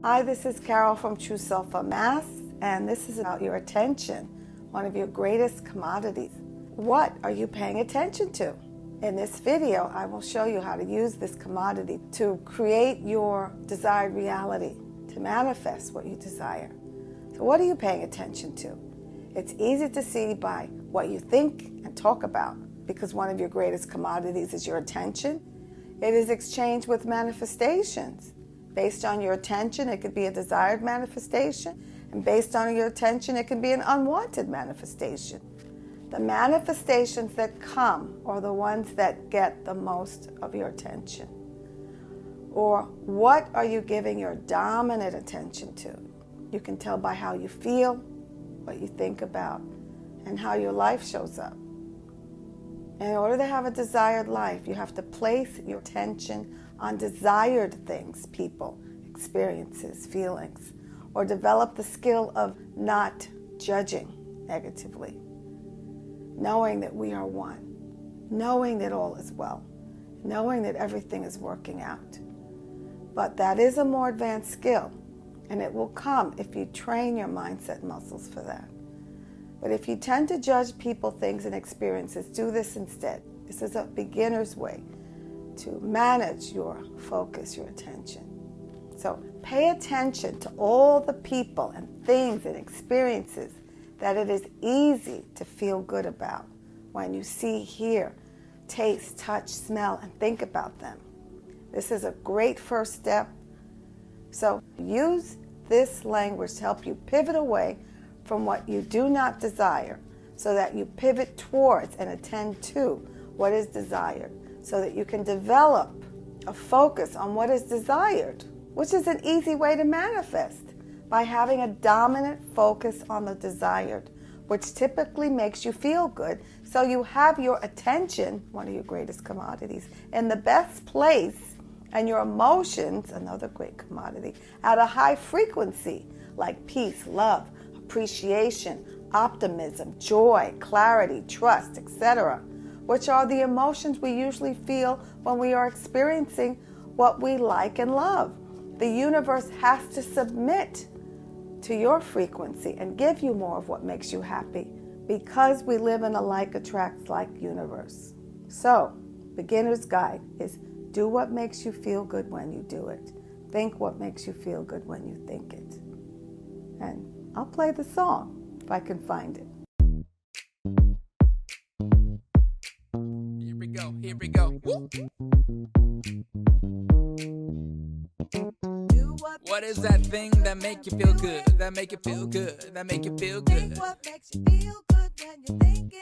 Hi, this is Carol from True Self Unmasked, and this is about your attention, one of your greatest commodities. What are you paying attention to? In this video, I will show you how to use this commodity to create your desired reality, to manifest what you desire. So what are you paying attention to? It's easy to see by what you think and talk about, because one of your greatest commodities is your attention. It is exchanged with manifestations. Based on your attention, it could be a desired manifestation, and based on your attention, it can be an unwanted manifestation. The manifestations that come are the ones that get the most of your attention. Or what are you giving your dominant attention to? You can tell by how you feel, what you think about, and how your life shows up. In order to have a desired life, you have to place your attention on desired things, people, experiences, feelings, or develop the skill of not judging negatively, knowing that we are one, knowing that all is well, knowing that everything is working out. But that is a more advanced skill, and it will come if you train your mindset muscles for that. But if you tend to judge people, things, and experiences, do this instead. This is a beginner's way to manage your focus, your attention. So pay attention to all the people and things and experiences that it is easy to feel good about when you see, hear, taste, touch, smell, and think about them. This is a great first step. So use this language to help you pivot away from what you do not desire, so that you pivot towards and attend to what is desired, so that you can develop a focus on what is desired, which is an easy way to manifest, by having a dominant focus on the desired, which typically makes you feel good. So you have your attention, one of your greatest commodities, in the best place, and your emotions, another great commodity, at a high frequency, like peace, love, appreciation, optimism, joy, clarity, trust, etc., which are the emotions we usually feel when we are experiencing what we like and love. The universe has to submit to your frequency and give you more of what makes you happy, because we live in a like attracts like universe. So, beginner's guide is do what makes you feel good when you do it. Think what makes you feel good when you think it. And I'll play the song if I can find it. Here we go. Woo. What is that thing that make you feel good? That make you feel good? That make you feel good? What makes you feel good when you think it?